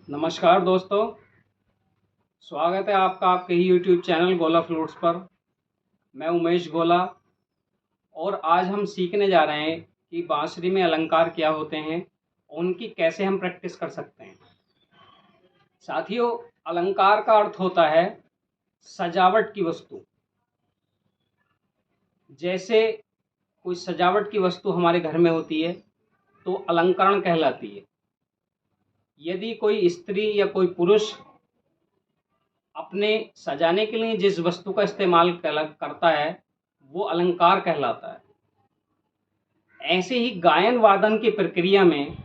नमस्कार दोस्तों, स्वागत है आपका आपके ही यूट्यूब चैनल गोला फ्लूट्स पर। मैं उमेश गोला और आज हम सीखने जा रहे हैं कि बांसुरी में अलंकार क्या होते हैं, उनकी कैसे हम प्रैक्टिस कर सकते हैं। साथियों, अलंकार का अर्थ होता है सजावट की वस्तु। जैसे कोई सजावट की वस्तु हमारे घर में होती है तो अलंकरण कहलाती है। यदि कोई स्त्री या कोई पुरुष अपने सजाने के लिए जिस वस्तु का इस्तेमाल करता है वो अलंकार कहलाता है। ऐसे ही गायन वादन की प्रक्रिया में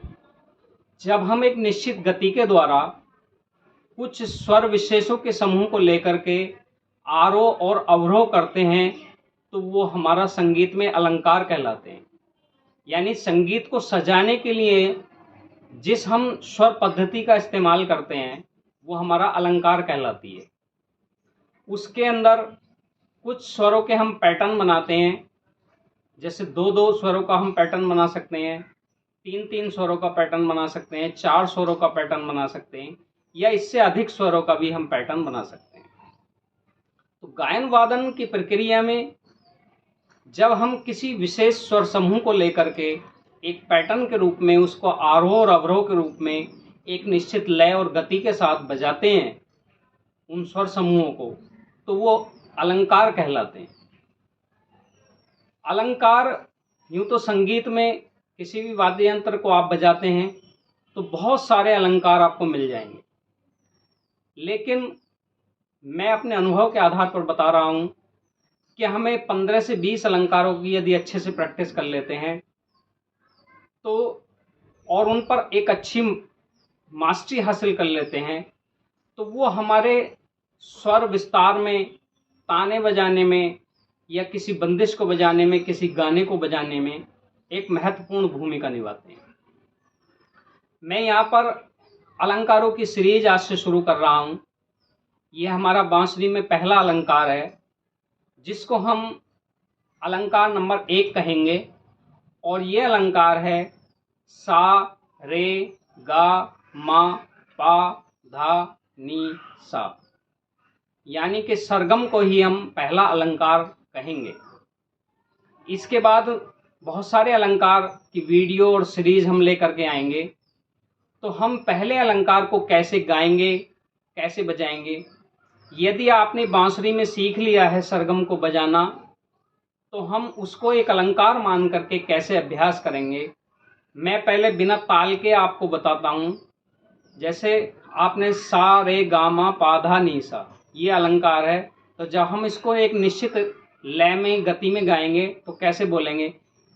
जब हम एक निश्चित गति के द्वारा कुछ स्वर विशेषों के समूह को लेकर के आरोह और अवरोह करते हैं तो वो हमारा संगीत में अलंकार कहलाते हैं। यानी संगीत को सजाने के लिए जिस हम स्वर पद्धति का इस्तेमाल करते हैं वो हमारा अलंकार कहलाती है। उसके अंदर कुछ स्वरों के हम पैटर्न बनाते हैं। जैसे दो दो स्वरों का हम पैटर्न बना सकते हैं, तीन तीन स्वरों का पैटर्न बना सकते हैं, चार स्वरों का पैटर्न बना सकते हैं, या इससे अधिक स्वरों का भी हम पैटर्न बना सकते हैं। तो गायन वादन की प्रक्रिया में जब हम किसी विशेष स्वर समूह को लेकर के एक पैटर्न के रूप में उसको आरोह और अवरोह के रूप में एक निश्चित लय और गति के साथ बजाते हैं उन स्वर समूहों को, तो वो अलंकार कहलाते हैं। अलंकार यूँ तो संगीत में किसी भी वाद्य यंत्र को आप बजाते हैं तो बहुत सारे अलंकार आपको मिल जाएंगे, लेकिन मैं अपने अनुभव के आधार पर बता रहा हूँ कि हमें 15 से 20 अलंकारों की यदि अच्छे से प्रैक्टिस कर लेते हैं तो और उन पर एक अच्छी मास्टरी हासिल कर लेते हैं तो वो हमारे स्वर विस्तार में, ताने बजाने में या किसी बंदिश को बजाने में, किसी गाने को बजाने में एक महत्वपूर्ण भूमिका निभाते हैं। मैं यहाँ पर अलंकारों की सीरीज आज से शुरू कर रहा हूँ। ये हमारा बांसुरी में पहला अलंकार है जिसको हम अलंकार नंबर 1 कहेंगे, और ये अलंकार है सा रे गा मा पा धा नी सा। यानी कि सरगम को ही हम पहला अलंकार कहेंगे। इसके बाद बहुत सारे अलंकार की वीडियो और सीरीज हम लेकर के आएंगे। तो हम पहले अलंकार को कैसे गाएंगे, कैसे बजाएंगे, यदि आपने बांसुरी में सीख लिया है सरगम को बजाना तो हम उसको एक अलंकार मान करके कैसे अभ्यास करेंगे, मैं पहले बिना ताल के आपको बताता हूँ। जैसे आपने सा रे गा मा पा धा नी सा, ये अलंकार है, तो जब हम इसको एक निश्चित लय में, गति में गाएंगे तो कैसे बोलेंगे,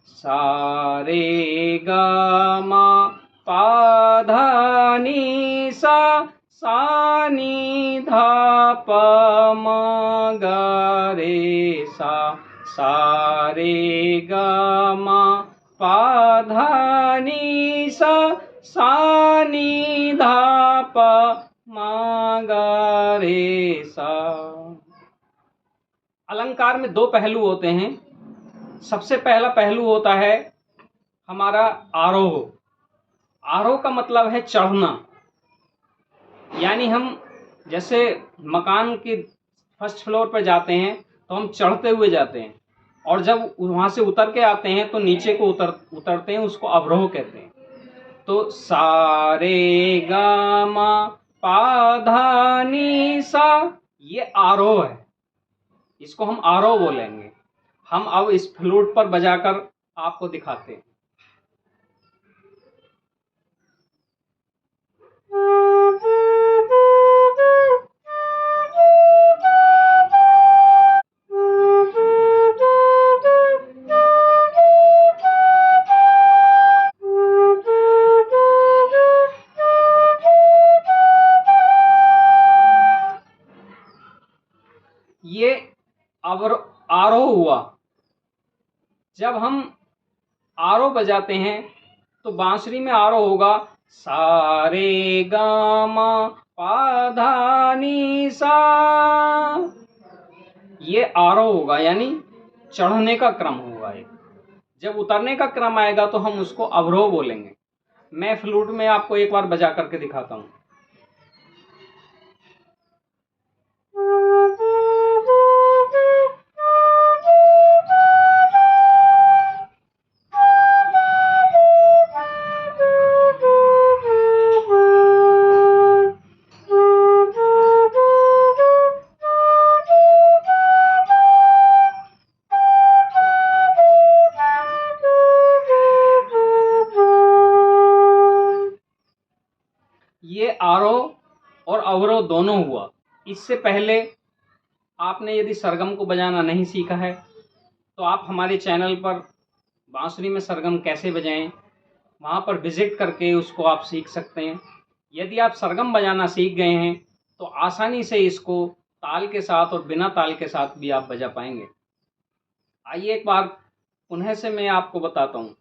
सा रे गा मा पा धा नी सा, सा नी धा प म गा रे सा रे गा मा पा धा नी सा नी धा प म गा रे सा। अलंकार में दो पहलू होते हैं। सबसे पहला पहलू होता है हमारा आरोह। आरोह का मतलब है चढ़ना। यानी हम जैसे मकान के फर्स्ट फ्लोर पर जाते हैं तो हम चढ़ते हुए जाते हैं, और जब वहाँ से उतर के आते हैं तो नीचे को उतरते हैं, उसको अवरोह कहते हैं। तो सा रे गा मा पा धा नी सा, ये आरोह है, इसको हम आरोह बोलेंगे। हम अब इस फ्लूट पर बजाकर आपको दिखाते हैं। ये आरोह हुआ। जब हम आरोह बजाते हैं तो बांसुरी में आरोह होगा सा रे गा मा पा धा नी सा, ये आरोह होगा, यानी चढ़ने का क्रम होगा एक। जब उतरने का क्रम आएगा तो हम उसको अवरोह बोलेंगे। मैं फ्लूट में आपको एक बार बजा करके दिखाता हूँ। ये आरोह और अवरोह दोनों हुआ। इससे पहले आपने यदि सरगम को बजाना नहीं सीखा है तो आप हमारे चैनल पर बांसुरी में सरगम कैसे बजाएं वहाँ पर विज़िट करके उसको आप सीख सकते हैं। यदि आप सरगम बजाना सीख गए हैं तो आसानी से इसको ताल के साथ और बिना ताल के साथ भी आप बजा पाएंगे। आइए एक बार पुनः से मैं आपको बताता हूँ।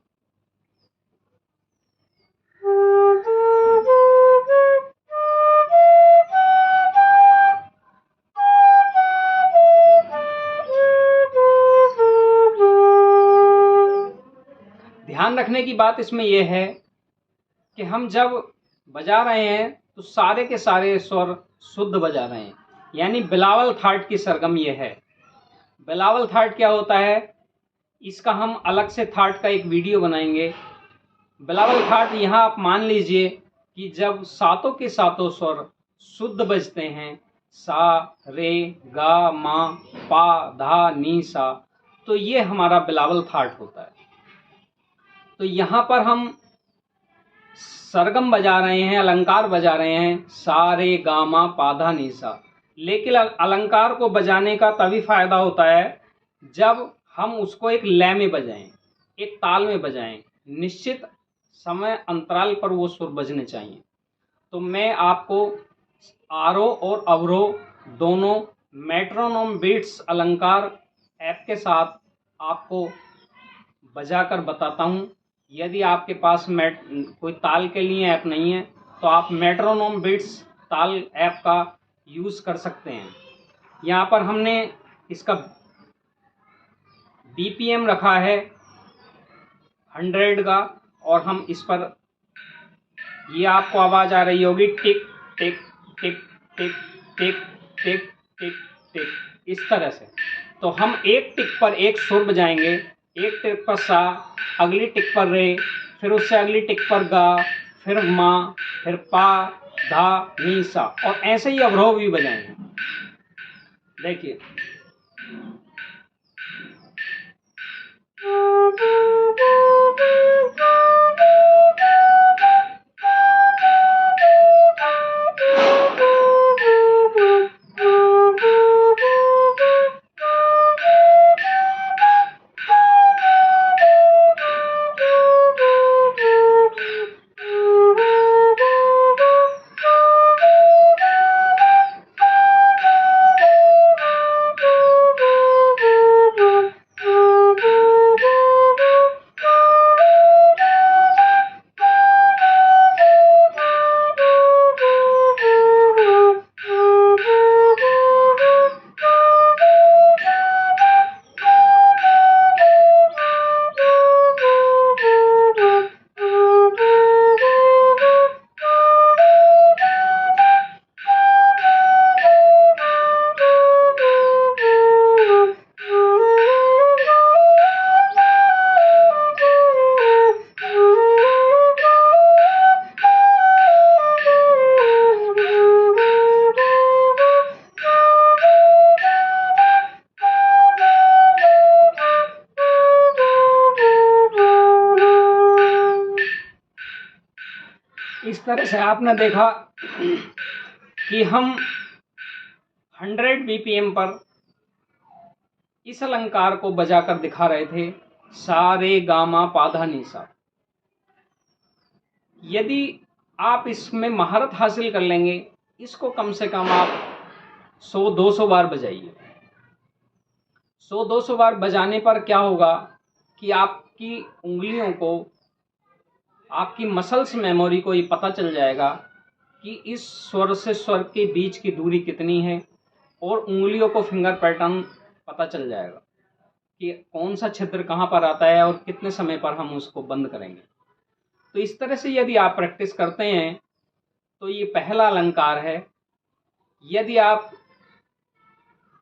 ध्यान रखने की बात इसमें यह है कि हम जब बजा रहे हैं तो सारे के सारे स्वर शुद्ध बजा रहे हैं, यानी बिलावल थाट की सरगम ये है। बिलावल थाट क्या होता है, इसका हम अलग से थाट का एक वीडियो बनाएंगे। बिलावल थाट यहाँ आप मान लीजिए कि जब सातों के सातों स्वर शुद्ध बजते हैं, सा रे गा मा पा धा नी सा, तो ये हमारा बिलावल थाट होता है। तो यहाँ पर हम सरगम बजा रहे हैं, अलंकार बजा रहे हैं, सा रे गा मा पा धा नी सा। लेकिन अलंकार को बजाने का तभी फायदा होता है जब हम उसको एक लय में बजाएं, एक ताल में बजाएं, निश्चित समय अंतराल पर वो सुर बजने चाहिए। तो मैं आपको आरोह और अवरोह दोनों मेट्रोनोम बीट्स अलंकार ऐप के साथ आपको बजाकर बताता हूँ। यदि आपके पास कोई ताल के लिए ऐप नहीं है तो आप मेट्रोनोम बीट्स ताल ऐप का यूज़ कर सकते हैं। यहाँ पर हमने इसका BPM रखा है 100 का, और हम इस पर, ये आपको आवाज़ आ रही होगी टिक टिक टिक टिक टिक टिक टिक टिक, इस तरह से। तो हम एक टिक पर एक सुर बजाएंगे, एक टिक पर सा, अगली टिक पर रे, फिर उससे अगली टिक पर गा, फिर मा, फिर पा धा नी सा, और ऐसे ही अवरोह भी बजाएंगे। देखिए, इस तरह से आपने देखा कि हम 100 BPM पर इस अलंकार को बजाकर दिखा रहे थे, सा रे गा मा पा धा नी सा। यदि आप इसमें महारत हासिल कर लेंगे, इसको कम से कम आप 100-200 बार बजाइए। 100-200 बार बजाने पर क्या होगा कि आपकी उंगलियों को, आपकी मसल्स मेमोरी को ये पता चल जाएगा कि इस स्वर से स्वर के बीच की दूरी कितनी है, और उंगलियों को फिंगर पैटर्न पता चल जाएगा कि कौन सा छिद्र कहाँ पर आता है और कितने समय पर हम उसको बंद करेंगे। तो इस तरह से यदि आप प्रैक्टिस करते हैं तो ये पहला अलंकार है। यदि आप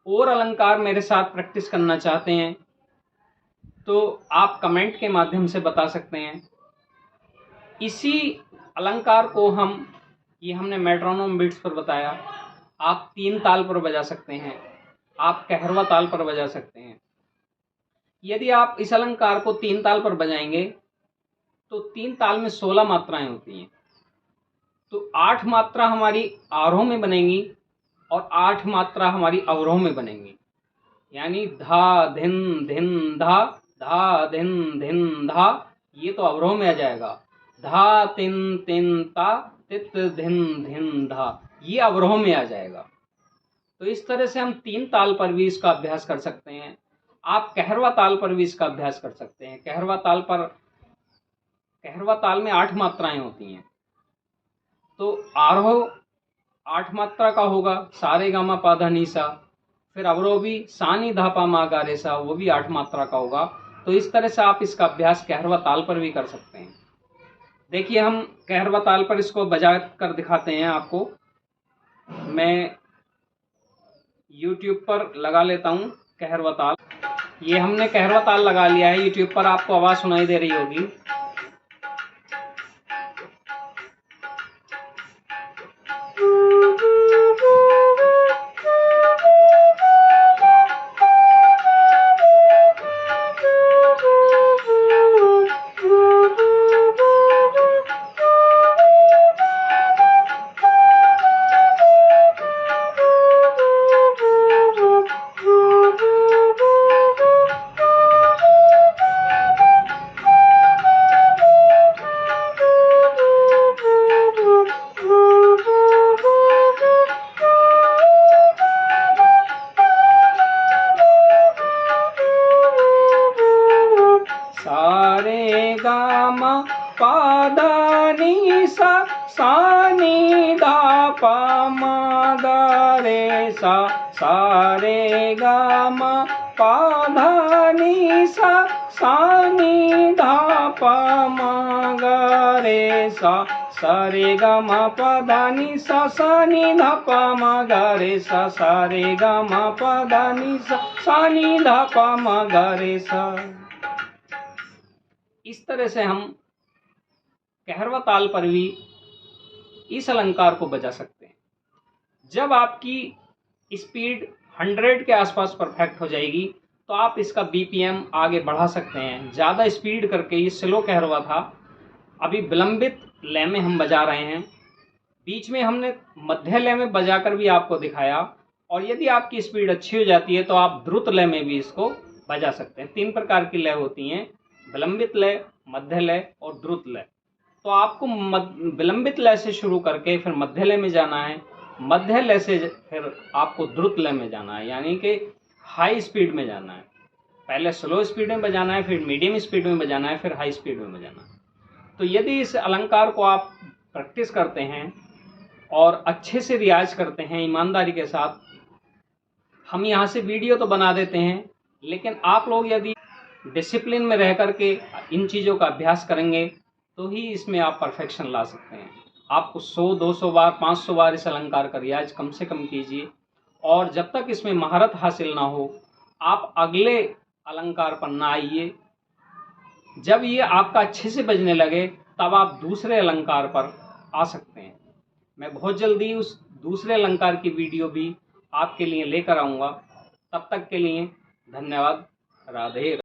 और अलंकार मेरे साथ प्रैक्टिस करना चाहते हैं तो आप कमेंट के माध्यम से बता सकते हैं। इसी अलंकार को ये हमने मेट्रोनोम बीट्स पर बताया, आप 3 ताल पर बजा सकते हैं, आप कहरवा ताल पर बजा सकते हैं। यदि आप इस अलंकार को 3 ताल पर बजाएंगे तो 3 ताल में 16 मात्राएं होती हैं। तो 8 मात्रा हमारी आरोह में बनेंगी और 8 मात्रा हमारी अवरोह में बनेंगी। यानी धा धिन धिन धा धिन धिन धा, ये तो अवरोह में आ जाएगा। धा तिन तिन ता तित धिन धिन धा, ये अवरोह में आ जाएगा। तो इस तरह से हम 3 ताल पर भी इसका अभ्यास कर सकते हैं। आप कहरवा ताल पर भी इसका अभ्यास कर कहरवा ताल में 8 मात्राएं होती हैं। तो आरोह 8 मात्रा का होगा, सा रे गा मा पा धा नी सा। फिर अवरोह भी सा नी धा पा मा गा रे सा, वो भी 8 मात्रा का होगा। तो इस तरह से आप इसका अभ्यास कहरवा ताल पर भी कर सकते हैं। देखिए, हम कहरवा ताल पर इसको बजा कर दिखाते हैं आपको। मैं YouTube पर लगा लेता हूँ कहरवा ताल। ये हमने कहरवा ताल लगा लिया है। YouTube पर आपको आवाज़ सुनाई दे रही होगी। सा रे गा मा पा धा नी सा, सा नी धा पा मा गा रे सा। सा रे गा मा पा धा नी सा, सा नी धा पा मा गा रे सा। सा रे गा मा पा धा नी सा, सा नी धा पा मा गा रे सा। सा रे गा मा पा धा नी सा, सा नी धा पा मा गा रे सा। इस तरह से हम कहरवा ताल पर भी इस अलंकार को बजा सकते हैं। जब आपकी स्पीड 100 के आसपास परफेक्ट हो जाएगी तो आप इसका BPM आगे बढ़ा सकते हैं। ज़्यादा स्पीड करके, ये स्लो कहरवा था, अभी विलंबित लय में हम बजा रहे हैं। बीच में हमने मध्य लय में बजाकर भी आपको दिखाया। और यदि आपकी स्पीड अच्छी हो जाती है तो आप द्रुत लय में भी इसको बजा सकते हैं। 3 प्रकार की लय होती हैं, विलंबित लय, मध्य लय और द्रुत लय। तो आपको विलंबित लय से शुरू करके फिर मध्य लय में जाना है, मध्य लय से फिर आपको द्रुत लय में जाना है, यानी कि हाई स्पीड में जाना है। पहले स्लो स्पीड में बजाना है, फिर मीडियम स्पीड में बजाना है, फिर हाई स्पीड में बजाना है। तो यदि इस अलंकार को आप प्रैक्टिस करते हैं और अच्छे से रियाज करते हैं ईमानदारी के साथ, हम यहाँ से वीडियो तो बना देते हैं, लेकिन आप लोग यदि डिसिप्लिन में रह करके इन चीज़ों का अभ्यास करेंगे तो ही इसमें आप परफेक्शन ला सकते हैं। आपको 100-200 बार, 500 बार इस अलंकार का रियाज कम से कम कीजिए। और जब तक इसमें महारत हासिल ना हो, आप अगले अलंकार पर ना आइए। जब ये आपका अच्छे से बजने लगे तब आप दूसरे अलंकार पर आ सकते हैं। मैं बहुत जल्दी उस दूसरे अलंकार की वीडियो भी आपके लिए लेकर आऊँगा। तब तक के लिए धन्यवाद। राधे।